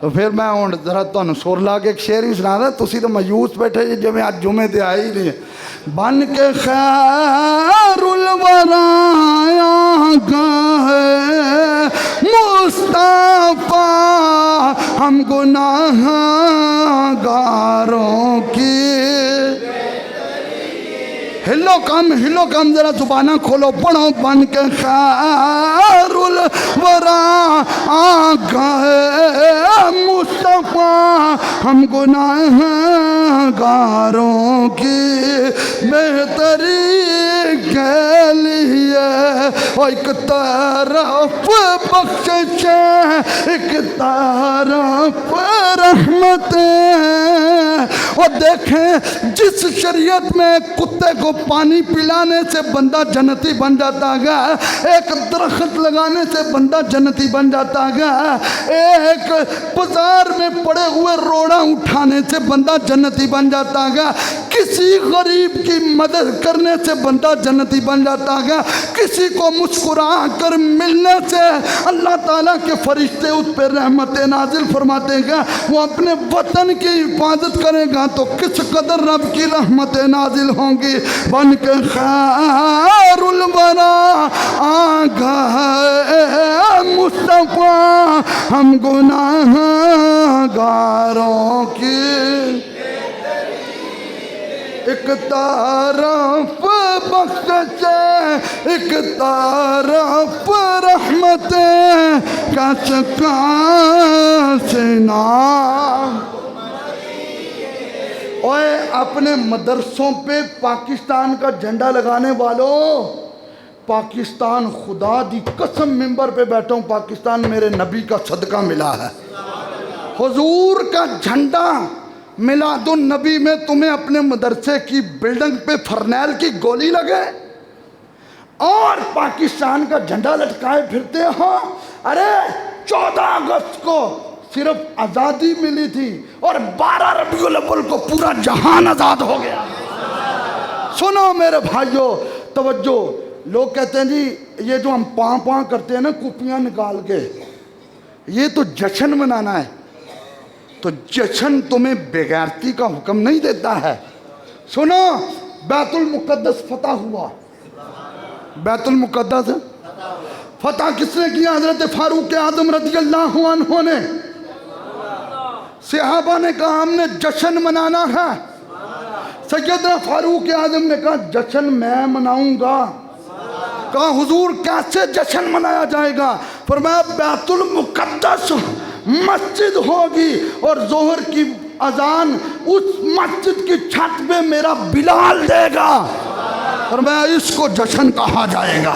تو پھر میں ہوں ذرا تمہیں سر لا کے ایک شعر ہی سنا رہا، تسی تو مایوس بیٹھے جی جو میں آج جمعے تے آئی ہی نہیں۔ بن کے خیر الورا آیا گئے مصطفیٰ ہم گناہ گاروں کی۔ ہلو کم ذرا زبانہ کھولو، پڑھو۔ بن کے خیر الورا آ گئے مصطفیٰ ہم گناہ گاروں کی بہتری کے لیے، ایک طرف بخشش ایک طرف رحمتیں۔ اور دیکھیں جس شریعت میں کتے کو پانی پلانے سے بندہ جنتی بن جاتا ہے، ایک درخت لگانے سے بندہ جنتی بن جاتا ہے، ایک بازار میں پڑے ہوئے روڑا اٹھانے سے بندہ جنتی بن جاتا ہے، کسی غریب کی مدد کرنے سے بندہ جنتی بن جاتا ہے، کسی کو مسکرا کر ملنے سے اللہ تعالیٰ کے فرشتے اس پہ رحمت نازل فرماتے ہیں۔ وہ اپنے وطن کی حفاظت کرے گا تو کس قدر رب کی رحمت نازل ہوں گی۔ بن کے خیر الورا آ گئے مصطفیٰ ہم گناہ گاروں کی، ایک طرف بخشش ایک طرف رحمتیں، کس کس نام۔ اوے اپنے مدرسوں پہ پاکستان کا جھنڈا لگانے والوں، پاکستان خدا دی قسم ممبر پہ بیٹھا ہوں، پاکستان میرے نبی کا صدقہ ملا ہے، حضور کا جھنڈا۔ میلاد النبی میں تمہیں اپنے مدرسے کی بلڈنگ پہ فرنیل کی گولی لگے اور پاکستان کا جھنڈا لٹکائے پھرتے ہو۔ ارے 14 اگست کو صرف آزادی ملی تھی اور 12 ربیع الاول کو پورا جہان آزاد ہو گیا۔ سنو میرے بھائیو، توجہ۔ لوگ کہتے ہیں جی یہ جو ہم پاں کرتے ہیں نا کپیاں نکال کے، یہ تو جشن منانا ہے، تو جشن تمہیں بےغیرتی کا حکم نہیں دیتا ہے۔ سنو، بیت المقدس فتح ہوا، بیت المقدس فتح کس نے کیا؟ حضرت فاروق اعظم رضی اللہ عنہ نے۔ صحابہ نے کہا ہم نے جشن منانا ہے، سیدنا فاروق اعظم نے کہا جشن میں مناؤں گا۔ کہا حضور کیسے جشن منایا جائے گا؟ فرمایا بیت المقدس مسجد ہوگی اور ظہر کی اذان اس مسجد کی چھت پہ میرا بلال دے گا، فرمایا اس کو جشن کہا جائے گا۔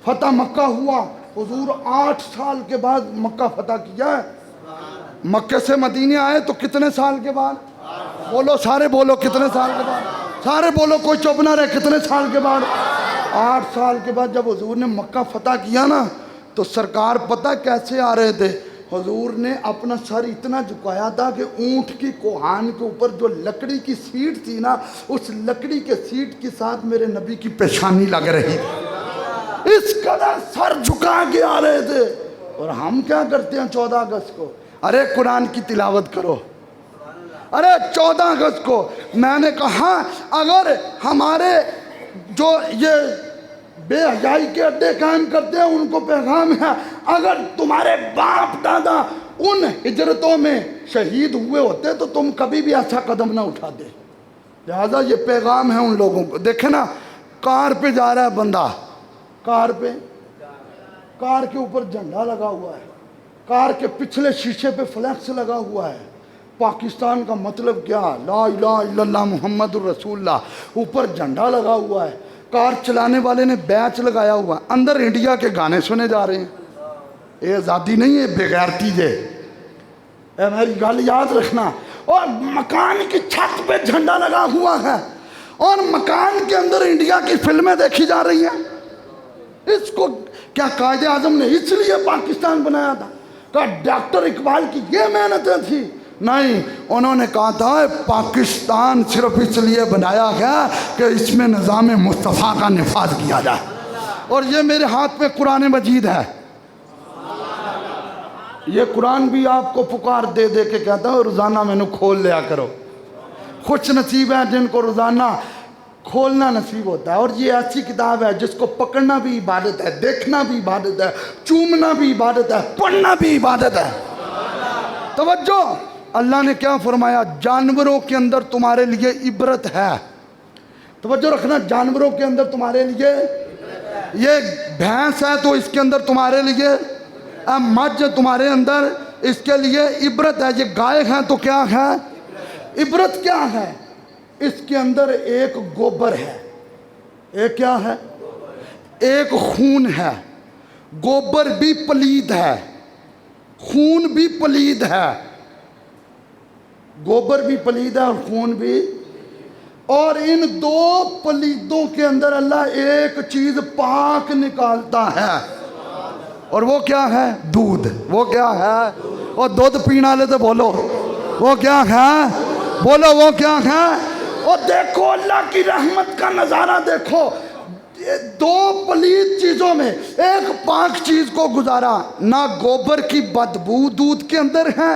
فتح مکہ ہوا، حضور 8 سال کے بعد مکہ فتح کیا ہے۔ مکہ سے مدینے آئے تو کتنے سال کے بعد؟ بولو سارے بولو، کتنے سال کے بعد؟ سارے بولو، کوئی چپ نہ رہے، کتنے سال کے بعد؟ 8 سال کے بعد جب حضور نے مکہ فتح کیا نا تو سرکار پتہ کیسے آ رہے تھے؟ حضور نے اپنا سر اتنا جھکایا تھا کہ اونٹ کی کوہان کے اوپر جو لکڑی کی سیٹ تھی نا، اس لکڑی کے سیٹ کے ساتھ میرے نبی کی پیشانی لگ رہی تھی، اس قدر سر جھکا کے آ رہے تھے۔ اور ہم کیا کرتے ہیں 14 اگست کو؟ ارے قرآن کی تلاوت کرو، ارے 14 اگست کو میں نے کہا اگر ہمارے جو یہ بے حیائی کے اڈے قائم کرتے ہیں ان کو پیغام ہے، اگر تمہارے باپ دادا ان ہجرتوں میں شہید ہوئے ہوتے تو تم کبھی بھی ایسا قدم نہ اٹھاتے۔ لہذا یہ پیغام ہے ان لوگوں کو۔ دیکھیں نا، کار پہ جا رہا ہے بندہ، کار کے اوپر جھنڈا لگا ہوا ہے، کار کے پچھلے شیشے پہ فلیکس لگا ہوا ہے، پاکستان کا مطلب کیا؟ لا الہ الا اللہ محمد الرسول اللہ، اوپر جھنڈا لگا ہوا ہے، کار چلانے والے نے بیچ لگایا ہوا، اندر انڈیا کے گانے سنے جا رہے ہیں۔ یہ آزادی نہیں ہے، بے غیرتی ہے۔ اے میری گل یاد رکھنا۔ اور مکان کی چھت پہ جھنڈا لگا ہوا ہے اور مکان کے اندر انڈیا کی فلمیں دیکھی جا رہی ہیں۔ اس کو کیا قائد اعظم نے اس لیے پاکستان بنایا تھا؟ کہ ڈاکٹر اقبال کی یہ محنتیں تھی؟ نہیں، انہوں نے کہا تھا پاکستان صرف اس لیے بنایا گیا کہ اس میں نظام مصطفیٰ کا نفاذ کیا جائے۔ اور یہ میرے ہاتھ پہ قرآن مجید ہے، یہ قرآن بھی آپ کو پکار دے دے کے کہتا ہے روزانہ میں نے کھول لیا کرو۔ خوش نصیب ہیں جن کو روزانہ کھولنا نصیب ہوتا ہے۔ اور یہ ایسی کتاب ہے جس کو پکڑنا بھی عبادت ہے، دیکھنا بھی عبادت ہے، چومنا بھی عبادت ہے، پڑھنا بھی عبادت ہے۔ توجہ، اللہ نے کیا فرمایا؟ جانوروں کے اندر تمہارے لیے عبرت ہے۔ توجہ رکھنا، جانوروں کے اندر تمہارے لیے، یہ بھینس ہے تو اس کے اندر تمہارے لیے، مجھ تمہارے اندر اس کے لیے عبرت ہے۔ یہ گائے ہیں تو کیا ہے؟ عبرت کیا ہے؟ اس کے اندر ایک گوبر ہے، ایک کیا ہے؟ ایک خون ہے۔ گوبر بھی پلید ہے، خون بھی پلید ہے، گوبر بھی پلید ہے اور خون بھی۔ اور ان دو پلیدوں کے اندر اللہ ایک چیز پاک نکالتا ہے، اور وہ کیا ہے؟ دودھ۔ وہ کیا ہے؟ اور دودھ پینے والے تو بولو وہ کیا ہے؟ بولو وہ کیا ہے؟ اور دیکھو اللہ کی رحمت کا نظارہ دیکھو، دو پلید چیزوں میں ایک پاک چیز کو گزارا۔ نہ گوبر کی بدبو دودھ کے اندر ہے،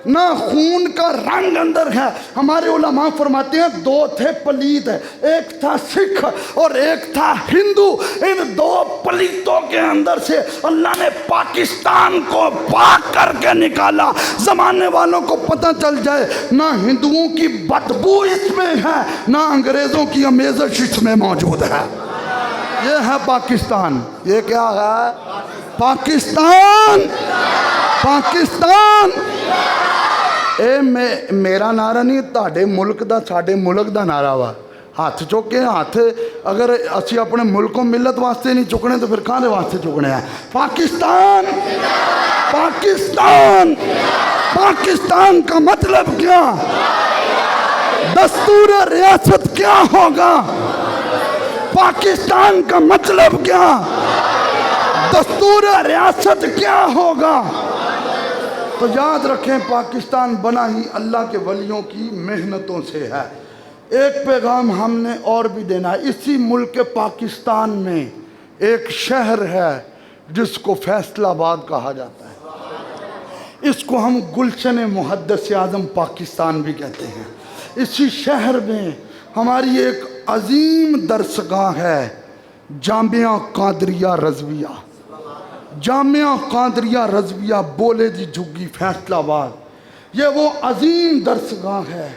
نہ خون کا رنگ اندر ہے۔ ہمارے علماء فرماتے ہیں دو تھے پلید، ایک تھا سکھ اور ایک تھا ہندو۔ ان دو پلیدوں کے اندر سے اللہ نے پاکستان کو پاک کر کے نکالا۔ زمانے والوں کو پتہ چل جائے نہ ہندوؤں کی بدبو اس میں ہے، نہ انگریزوں کی آمیزش اس میں موجود ہے۔ یہ ہے پاکستان۔ یہ کیا ہے؟ پاکستان، پاکستان۔ اے میرا نعرہ نہیں، تہاڈے ملک دا، ساڈے ملک دا نعرہ وا۔ ہاتھ چوکے، ہاتھ اگر اسی اپنے ملک کو ملت واسطے نہیں چکنے تو پھر کہاں واسطے چکنے ہیں؟ پاکستان، پاکستان، پاکستان کا مطلب کیا؟ دستور ریاست کیا ہوگا؟ پاکستان کا مطلب کیا؟ دستور ریاست کیا ہوگا؟ تو یاد رکھیں پاکستان بنا ہی اللہ کے ولیوں کی محنتوں سے ہے۔ ایک پیغام ہم نے اور بھی دینا ہے۔ اسی ملک پاکستان میں ایک شہر ہے جس کو فیصل آباد کہا جاتا ہے۔ اس کو ہم گلشن محدث اعظم پاکستان بھی کہتے ہیں۔ اسی شہر میں ہماری ایک عظیم درسگاہ ہے، جامعہ قادریہ رضویہ۔ جامعہ قادریہ رضویہ بولے دی جھگی فیصل آباد، یہ وہ عظیم درسگاہ ہے۔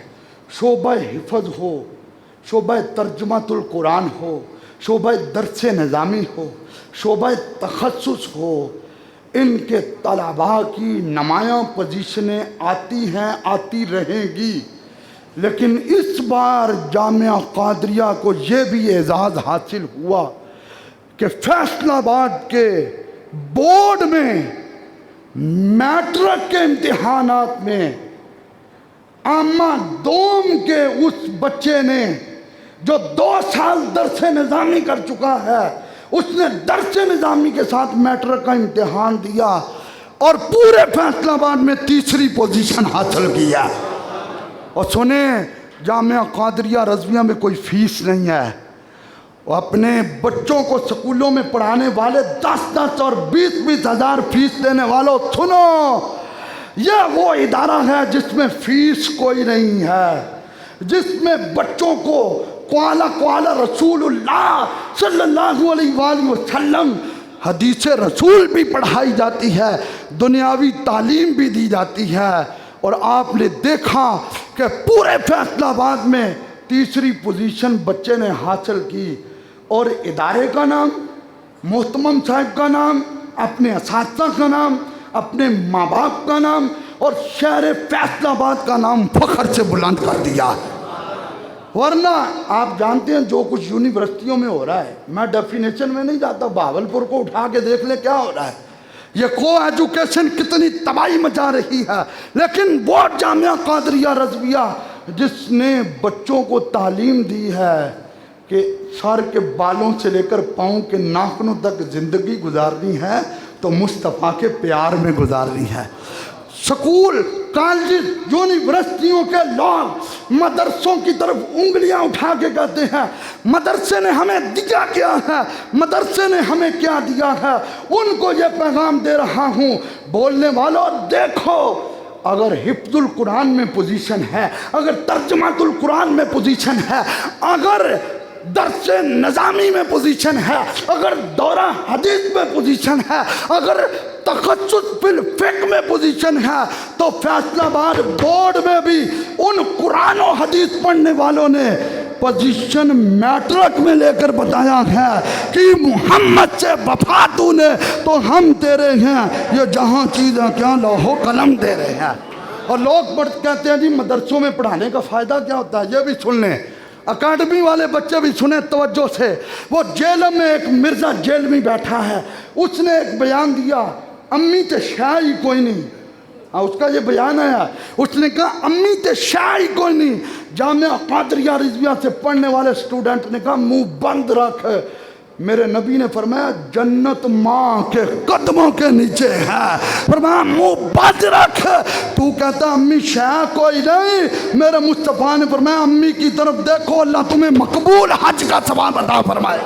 شعبہ حفظ ہو، شعبہ ترجمۃ القرآن ہو، شعبہ درس نظامی ہو، شعبہ تخصص ہو، ان کے طلباء کی نمایاں پوزیشنیں آتی ہیں، آتی رہیں گی۔ لیکن اس بار جامعہ قادریہ کو یہ بھی اعزاز حاصل ہوا کہ فیصل آباد کے بورڈ میں میٹرک کے امتحانات میں عامہ دوم کے اس بچے نے جو 2 سال درس نظامی کر چکا ہے، اس نے درس نظامی کے ساتھ میٹرک کا امتحان دیا اور پورے فیصل آباد میں تیسری پوزیشن حاصل کیا۔ اور سنیں، جامعہ قادریہ رضویہ میں کوئی فیس نہیں ہے، وہ اپنے بچوں کو سکولوں میں پڑھانے والے 10-10 اور 20-20 ہزار فیس دینے والوں، سنو، یہ وہ ادارہ ہے جس میں فیس کوئی نہیں ہے، جس میں بچوں کو قال رسول اللہ صلی اللہ علیہ وآلہ وسلم حدیث رسول بھی پڑھائی جاتی ہے، دنیاوی تعلیم بھی دی جاتی ہے۔ اور آپ نے دیکھا کہ پورے فیصل آباد میں تیسری پوزیشن بچے نے حاصل کی، اور ادارے کا نام، محتمم صاحب کا نام، اپنے اساتذہ کا نام، اپنے ماں باپ کا نام اور شہر فیصل آباد کا نام فخر سے بلند کر دیا۔ ورنہ آپ جانتے ہیں جو کچھ یونیورسٹیوں میں ہو رہا ہے، میں ڈیفینیشن میں نہیں جاتا، بہاولپور کو اٹھا کے دیکھ لیں کیا ہو رہا ہے، یہ کو ایجوکیشن کتنی تباہی مچا رہی ہے۔ لیکن وہ جامعہ قادریہ رضویہ جس نے بچوں کو تعلیم دی ہے کہ سر کے بالوں سے لے کر پاؤں کے ناخنوں تک زندگی گزارنی ہے تو مصطفیٰ کے پیار میں گزارنی ہے۔ سکول، کالج، یونیورسٹیوں کے لوگ مدرسوں کی طرف انگلیاں اٹھا کے کہتے ہیں مدرسے نے ہمیں دیا کیا ہے، مدرسے نے ہمیں کیا دیا ہے۔ ان کو یہ پیغام دے رہا ہوں، بولنے والوں دیکھو، اگر حفظ القرآن میں پوزیشن ہے، اگر ترجمہ القرآن میں پوزیشن ہے، اگر درس نظامی میں پوزیشن ہے، اگر دورہ حدیث میں پوزیشن ہے، اگر تخصص فی الفقہ میں پوزیشن ہے، تو فیصل آباد بورڈ میں بھی ان قرآن و حدیث پڑھنے والوں نے پوزیشن میٹرک میں لے کر بتایا ہے کہ محمد سے وفا تو نے تو ہم تیرے ہیں، یہ جہاں چیزیں کیا لوح و قلم دے رہے ہیں۔ اور لوگ کہتے ہیں جی مدرسوں میں پڑھانے کا فائدہ کیا ہوتا ہے، یہ بھی سن لیں، اکیڈمی والے بچے بھی سنیں توجہ سے۔ وہ جیل میں ایک مرزا جیل میں بیٹھا ہے، اس نے ایک بیان دیا، امی تے شاہ ہی کوئی نہیں، اس کا یہ بیان ہے، اس نے کہا امی تے شاہ ہی کوئی نہیں۔ جامعہ قادریہ رضویہ سے پڑھنے والے سٹوڈنٹ نے کہا منہ بند رکھ، میرے نبی نے فرمایا جنت ماں کے قدموں کے نیچے ہے، فرمایا منہ بند رکھ۔ تو کہتا امی شاہ کوئی نہیں، میرے مصطفیٰ نے فرمایا امی کی طرف دیکھو، اللہ تمہیں مقبول حج کا ثواب عطا فرمائے۔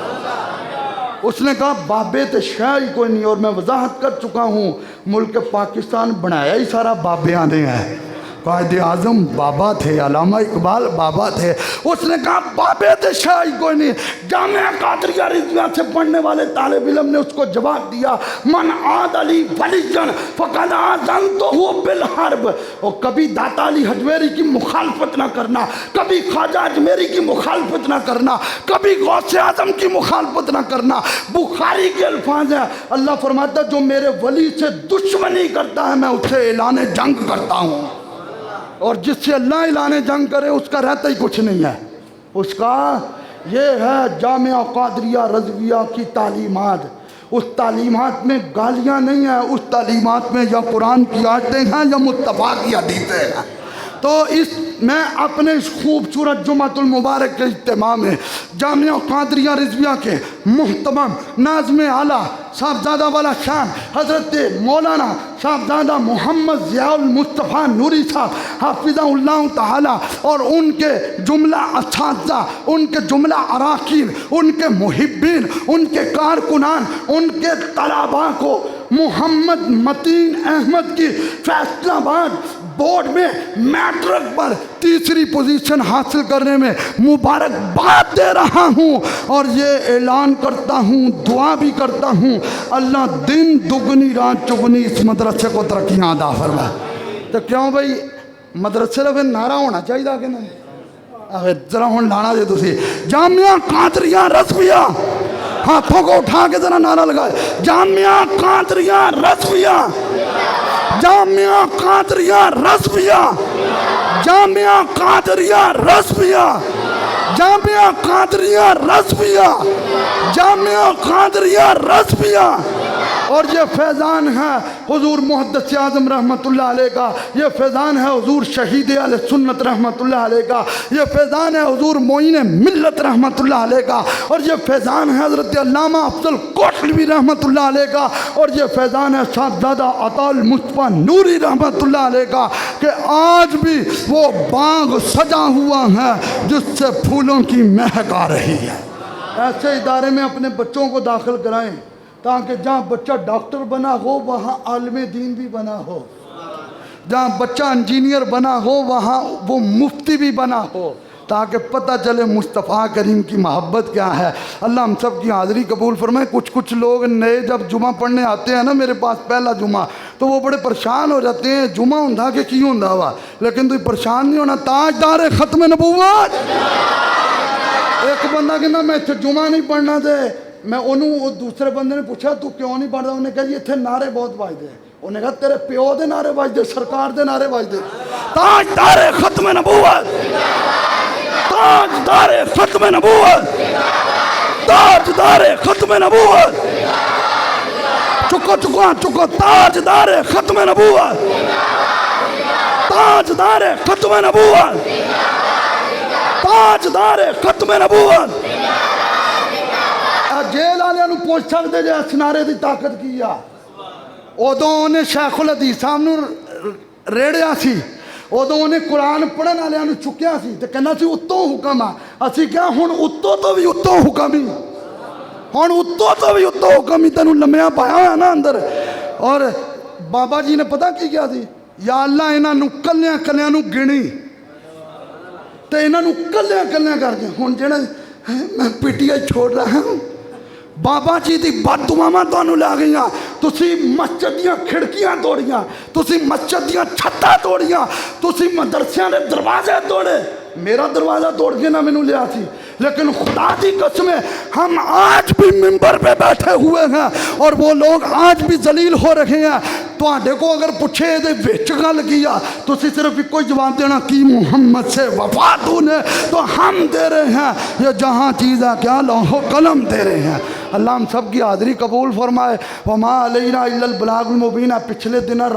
اس نے کہا بابے تے شاہ ہی کوئی نہیں، اور میں وضاحت کر چکا ہوں ملک پاکستان بنایا ہی سارا بابے آنے ہیں۔ قائد اعظم بابا تھے، علامہ اقبال بابا تھے۔ اس نے کہا بابے تے شاہ ہی کوئی نہیں۔ جامعہ قادریہ رضویہ سے پڑھنے والے طالب علم نے اس کو جواب دیا من عاد علی ولیًا فقد آذنتہ بالحرب۔ اور کبھی داتا علی حجویری کی مخالفت نہ کرنا، کبھی خواجہ اجمیری کی مخالفت نہ کرنا، کبھی غوث اعظم کی مخالفت نہ کرنا۔ بخاری کے الفاظ ہیں، اللہ فرماتا ہے جو میرے ولی سے دشمنی کرتا ہے میں اس سے اعلان جنگ کرتا ہوں، اور جس سے اللہ اعلان جنگ کرے اس کا رہتا ہی کچھ نہیں ہے۔ اس کا یہ ہے جامعہ قادریہ رضویہ کی تعلیمات۔ اس تعلیمات میں گالیاں نہیں ہیں، اس تعلیمات میں یا قرآن کی آیتیں ہیں یا مصطفیٰ کی حدیثیں ہیں۔ تو اس میں اپنے اس خوبصورت جمعۃ المبارک کے اجتماع میں جامعہ قادریہ رضویہ کے محترم ناظم اعلیٰ صاحبزادہ والا شان حضرت مولانا صاحبزادہ محمد ضیاء المصطفیٰ نوری صاحب حافظہ اللہ تعالی اور ان کے جملہ اساتذہ، ان کے جملہ اراکین، ان کے محبین، ان کے کارکنان، ان کے طلباء کو محمد متین احمد کی فیصل آباد بورڈ میں میٹرک پر تیسری پوزیشن حاصل کرنے میں مبارکباد دے رہا ہوں، اور یہ اعلان کرتا ہوں، دعا بھی کرتا ہوں اللہ دن دگنی رات چگنی اس مدرسے کو ترقیاں عطا فرمائے۔ تو کیوں بھائی مدرسے کا پھر نعرہ ہونا چاہیے کہ نہیں؟ ذرا ہوں لانا دے تسی جامعہ قادریہ رضویہ، ہاتھوں کو اٹھا کے ذرا نعرہ لگائے جامعہ قادریہ رضویہ، جامعہ قادریہ رضویہ، جامعہ قادریہ رضویہ، جامعہ قادریہ رضویہ، جامعہ قادریہ رضویہ۔ اور یہ فیضان ہے حضور محدث اعظم رحمۃ اللہ علیہ کا، یہ فیضان ہے حضور شہید اہل سنت رحمۃ اللہ علیہ کا، یہ فیضان ہے حضور معین ملت رحمۃ اللہ علیہ کا، اور یہ فیضان ہے حضرت علامہ افضل کوٹلوی رحمۃ اللہ علیہ کا، اور یہ فیضان ہے صاحبزادہ عطا المصطفیٰ نوری رحمۃ اللہ علیہ کا، کہ آج بھی وہ باغ سجا ہوا ہے جس سے پھولوں کی مہک آ رہی ہے۔ ایسے ادارے میں اپنے بچوں کو داخل کرائیں تاکہ جہاں بچہ ڈاکٹر بنا ہو وہاں عالم دین بھی بنا ہو، جہاں بچہ انجینئر بنا ہو وہاں وہ مفتی بھی بنا ہو، تاکہ پتہ چلے مصطفیٰ کریم کی محبت کیا ہے۔ اللہ ہم سب کی حاضری قبول فرمائے۔ کچھ لوگ نئے جب جمعہ پڑھنے آتے ہیں نا میرے پاس پہلا جمعہ، تو وہ بڑے پریشان ہو جاتے ہیں، جمعہ ہوندا کہ کی ہوندا ہوا، لیکن تو پریشان نہیں ہونا، تاجدار ختم نبوت۔ ایک بندہ کہنا میں اتنے جمعہ نہیں پڑھنا دے، میں انہوں دوسرے بندے نے پوچھا تو کیوں نہیں پڑھتا، انہیں کہا یہ اتنے نعرے بہت بجتے ہیں، انہیں کہا تیرے پیو دے نعرے بجتے، سرکار دے نعرے بجتے۔ تاجدار ختم نبوت، تاجدار ختم نبوت، تاجدار ختم نبوت، چکو تاجدار ختم نبوت، تاجدار ختم نبوت، تاجدار ختم نبوت۔ جیل والے نوں پوچھ سکتے جے اس نعرے دی طاقت کی آ، ادوں انہیں شیخ الحدیث صاحب نوں ریڑیا سی، ادوں انہیں قرآن پڑھن والے نوں چکیا سی تے کہنا سی اتوں حکم آ، اسی کیا ہن اتوں تو بھی اتوں حکم ہی، ہن اتوں تو بھی اتوں حکم ہی، تینوں لمیا پایا ہوا نا اندر۔ اور بابا جی نے پتہ کی کیا سی، یا اللہ انہاں نوں کلیاں کلیاں نوں گنی تے انہاں نوں کلیاں کلیاں کر کے ہن جڑا میں پی ٹی آئی چھوڑ رہا ہوں، بابا جی دی بد دعاواں تانوں لے گئیاں، تسی مسجد دیاں کھڑکیاں توڑیاں، تسی مسجد دیاں چھتاں توڑیاں، تسی مدرسیاں دے دروازے توڑے، میرا دروازہ توڑ کے نہ مینوں لیا سی، لیکن خدا کی قسم ہم آج بھی منبر پہ بیٹھے ہوئے ہیں اور وہ لوگ آج بھی ذلیل ہو رہے ہیں۔ تواڈے کو اگر پوچھے دے وچ گل کیا تو صرف ایک کوئی جواب دینا کی محمد سے وفا تو نے، تو ہم دے رہے ہیں یہ جہاں چیز ہے کیا لوح و قلم دے رہے ہیں۔ اللہ ہم سب کی حاضری قبول فرمائے۔ وما علینا الا البلاغ المبین۔ پچھلے دن